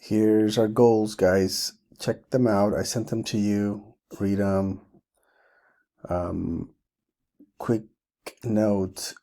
Here's our goals, guys. Check them out. I sent them to you. Read them. Quick note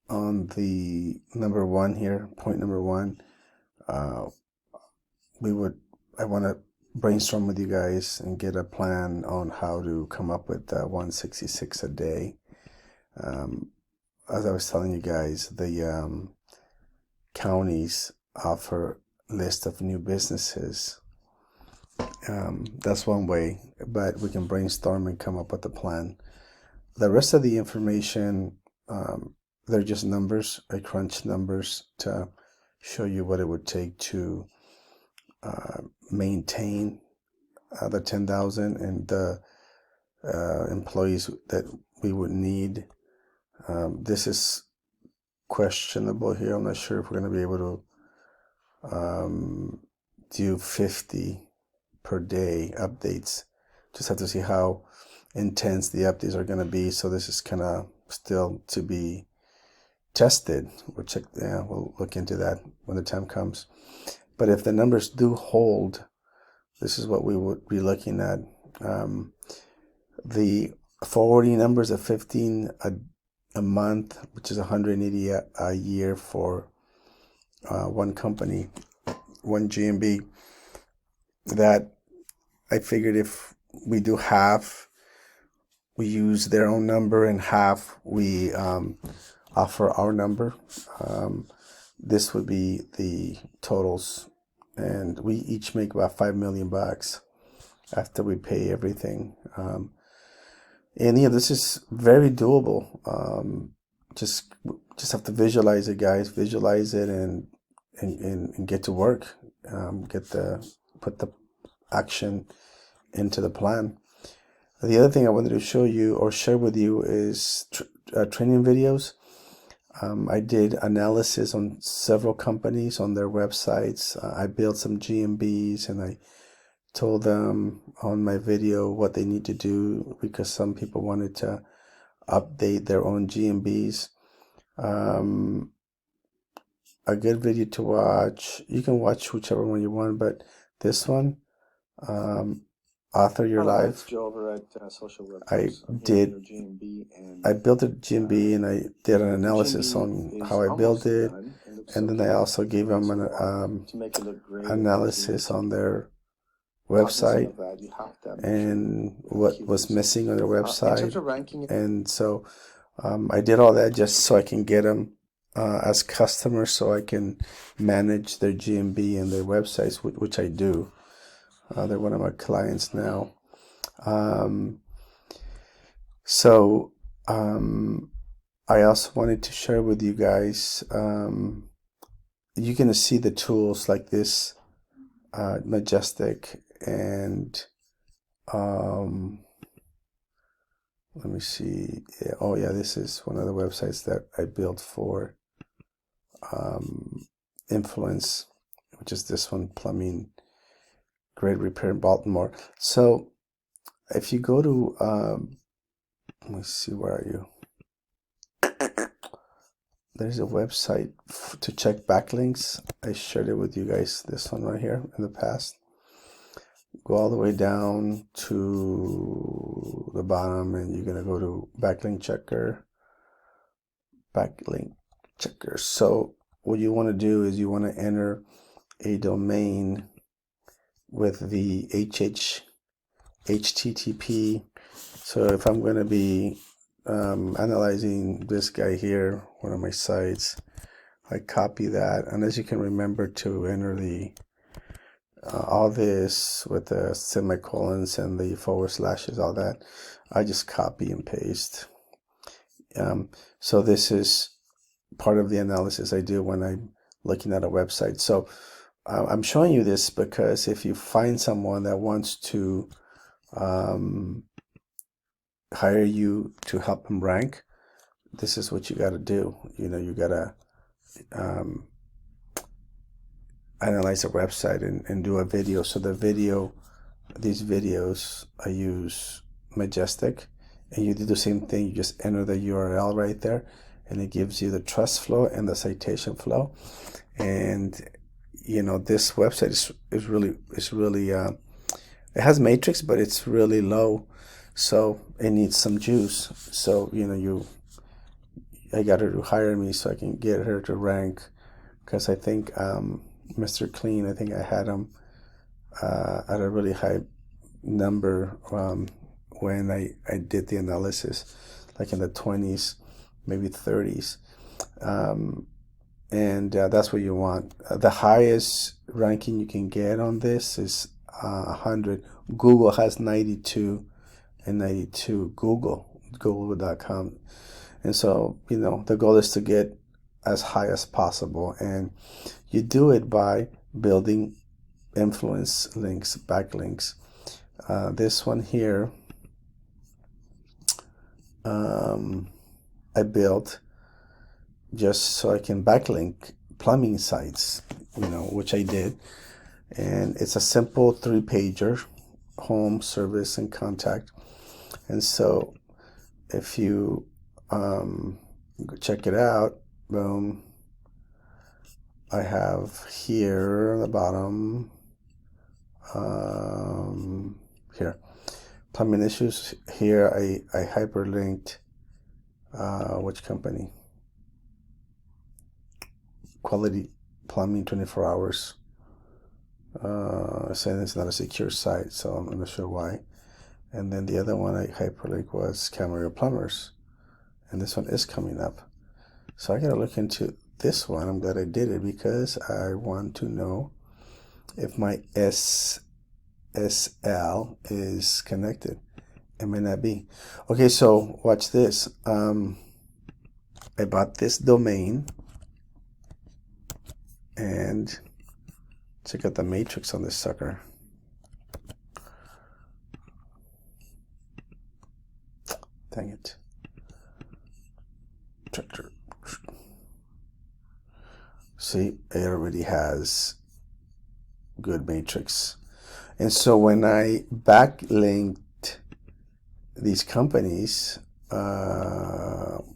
on the number one here, point number one. Uh, I want to brainstorm with you guys and get a plan on how to come up with 166 a day. As I was telling you guys, the counties offer list of new businesses. That's one way, but we can brainstorm and come up with a plan. The rest of the information, they're just numbers. I crunched numbers to show you what it would take to maintain the 10,000 and the employees that we would need. This is questionable here. I'm not sure if we're going to be able to do 50 per day updates. Just have to see how intense the updates are going to be. So this is kind of still to be tested. We'll look into that when the time comes. But if the numbers do hold, this is what we would be looking at. The forwarding numbers of 15 a month, which is 180 a year for one company, one GMB. That I figured if we do half, we use their own number, and half we offer our number. This would be the totals, and we each make about $5 million after we pay everything. And yeah, this is very doable. Just have to visualize it, guys. Visualize it and get to work. Put the action into the plan. The other thing I wanted to show you or share with you is training videos. I did analysis on several companies on their websites. I built some GMBs and I told them on my video what they need to do because some people wanted to update their own GMBs. A good video to watch. You can watch whichever one you want, but this one, Author Your Life. Joe over at Social I built a GMB and I did an analysis on how I built it, and then I also gave them an analysis on their website and what was missing on their website. And so I did all that just so I can get them as customers, so I can manage their GMB and their websites, which I do. They're one of my clients now. I also wanted to share with you guys, you're going to see the tools like this, Majestic, and let me see. Oh yeah, this is one of the websites that I built for Influence, which is this one, Plumbing Great Repair in Baltimore. So if you go to, let me see, where are you? There's a website to check backlinks. I shared it with you guys, this one right here in the past. Go all the way down to the bottom and you're going to go to backlink checker. So what you want to do is you want to enter a domain with the HTTP. So if I'm going to be analyzing this guy here, one of my sites, I copy that, and as you can remember to enter the all this with the semicolons and the forward slashes, all that, I just copy and paste. So this is part of the analysis I do when I'm looking at a website. So I'm showing you this because if you find someone that wants to hire you to help them rank, this is what you got to do. You got to analyze a website and do a video. So these videos, I use Majestic, and you do the same thing. You just enter the URL right there, and it gives you the trust flow and the citation flow, and this website is really it has matrix, but it's really low, so it needs some juice. So I got her to hire me so I can get her to rank, because I think Mr. Clean, I think I had him at a really high number when I did the analysis, like in the 20s, maybe 30s. And that's what you want. The highest ranking you can get on this is 100. Google has 92 and 92. Google.com. And so, the goal is to get as high as possible. And you do it by building influence links, backlinks. This one here, I built just so I can backlink plumbing sites, which I did. And it's a simple 3-pager, home, service, and contact. And so if you check it out, boom, I have here on the bottom, here, plumbing issues. Here I hyperlinked which company? Quality Plumbing 24 hours. Saying it's not a secure site, so I'm not sure why. And then the other one I hyperlink was Camarillo Plumbers, and this one is coming up. So I gotta look into this one. I'm glad I did it, because I want to know if my SSL is connected. It may not be. Okay, so watch this. I bought this domain, and check out the matrix on this sucker. Dang it. See, it already has good matrix. And so when I backlinked these companies,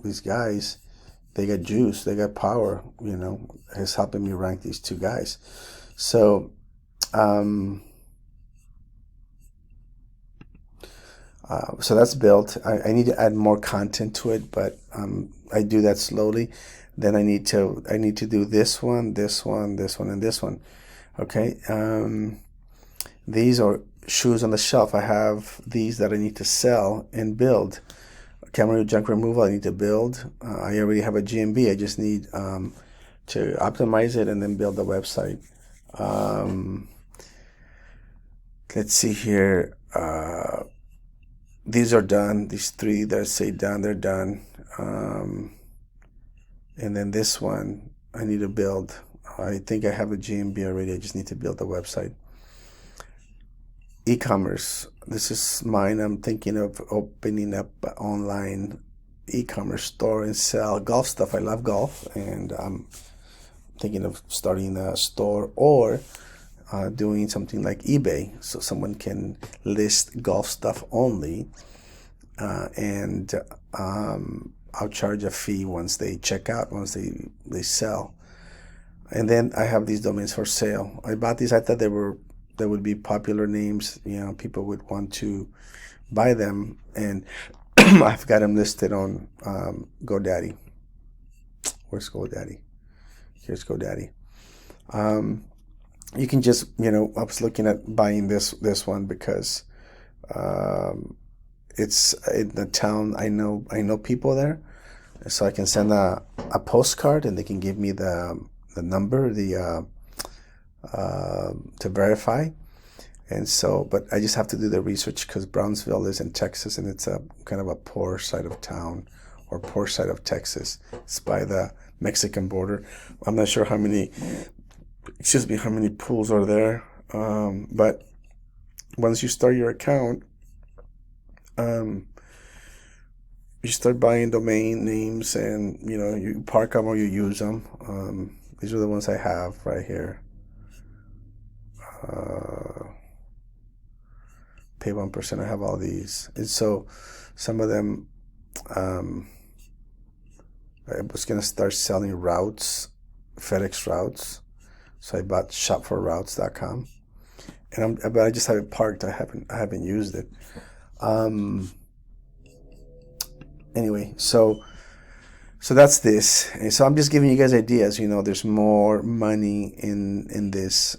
these guys, they got juice, they got power, it's helping me rank these two guys. So, so that's built. I need to add more content to it, but I do that slowly. Then I need to do this one, this one, this one, and this one. Okay. These are shoes on the shelf. I have these that I need to sell and build. Camera junk removal, I need to build. I already have a GMB. I just need to optimize it and then build the website. Let's see here. These are done. These 3 that say done, they're done. And then this one, I need to build. I think I have a GMB already. I just need to build the website. E-commerce. This is mine. I'm thinking of opening up an online e-commerce store and sell golf stuff. I love golf, and I'm thinking of starting a store or doing something like eBay, so someone can list golf stuff only, and I'll charge a fee once they check out, once they sell. And then I have these domains for sale. I bought these. I thought there would be popular names. People would want to buy them, and I've got them listed on GoDaddy. Where's GoDaddy? Here's GoDaddy. You can just, I was looking at buying this one because it's in the town. I know people there, so I can send a postcard, and they can give me the number, to verify. And so, but I just have to do the research, because Brownsville is in Texas, and it's a kind of a poor side of town, or poor side of Texas. It's by the Mexican border. I'm not sure how many pools are there. But once you start your account, you start buying domain names, and you park them or you use them. These are the ones I have right here. Pay 1%. I have all these, and so some of them, I was gonna start selling routes, FedEx routes, So I bought shopforroutes.com, but I just have it parked. I haven't used it. Anyway, so that's this. And so I'm just giving you guys ideas. There's more money in this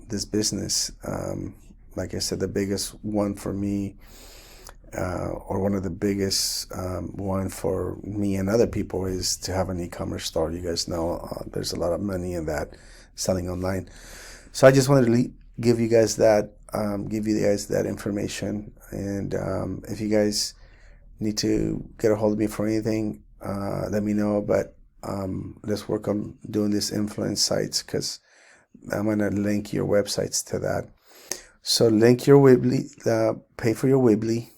this business. Like I said, the biggest one for me, or one of the biggest one for me and other people, is to have an e-commerce store. You guys know there's a lot of money in that, selling online. So I just wanted to give you guys that information. And if you guys need to get a hold of me for anything, let me know. But let's work on doing these influence sites, because I'm gonna link your websites to that. So link your Weebly, pay for your Weebly.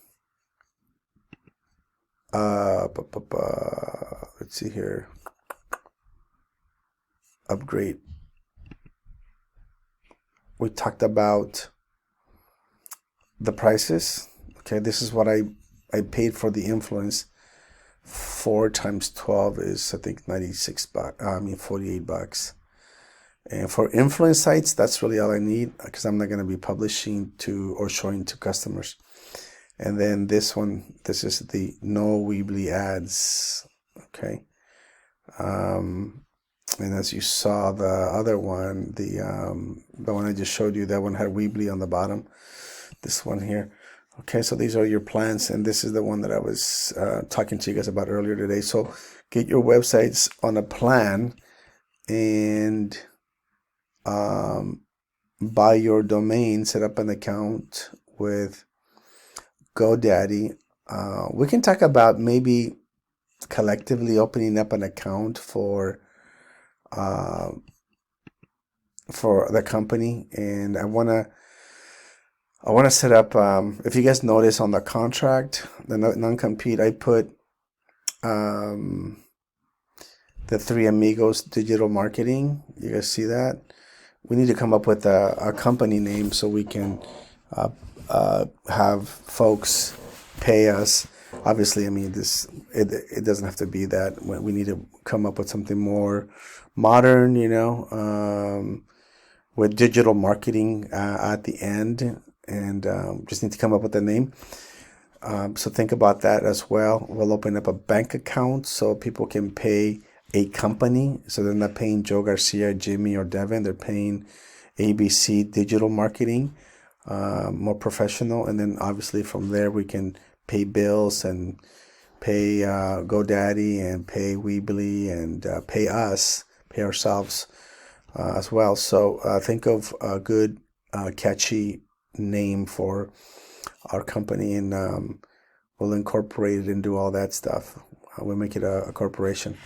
Let's see here. Upgrade. We talked about the prices. Okay, this is what I paid for the influence. 4 times 12 is, I think, $48. And for influence sites, that's really all I need, because I'm not going to be publishing to or showing to customers. And then this one, this is the no Weebly ads. Okay. And as you saw, the other one, the one I just showed you, that one had Weebly on the bottom. This one here. Okay, so these are your plans, and this is the one that I was talking to you guys about earlier today. So get your websites on a plan, and buy your domain, set up an account with GoDaddy. We can talk about maybe collectively opening up an account for the company, and I wanna set up. If you guys notice on the contract, the non-compete, I put the Three Amigos Digital Marketing. You guys see that? We need to come up with a company name so we can have folks pay us. Obviously, I mean, it doesn't have to be that. We need to come up with something more modern, with digital marketing at the end, and just need to come up with a name. So think about that as well. We'll open up a bank account so people can pay a company. So they're not paying Joe Garcia, Jimmy, or Devin. They're paying ABC Digital Marketing, more professional. And then obviously from there we can pay bills and pay GoDaddy and pay Weebly and pay ourselves as well. So think of a good, catchy name for our company, and we'll incorporate it and do all that stuff. We'll make it a corporation.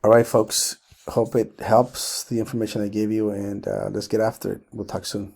All right, folks. Hope it helps, the information I gave you, and let's get after it. We'll talk soon.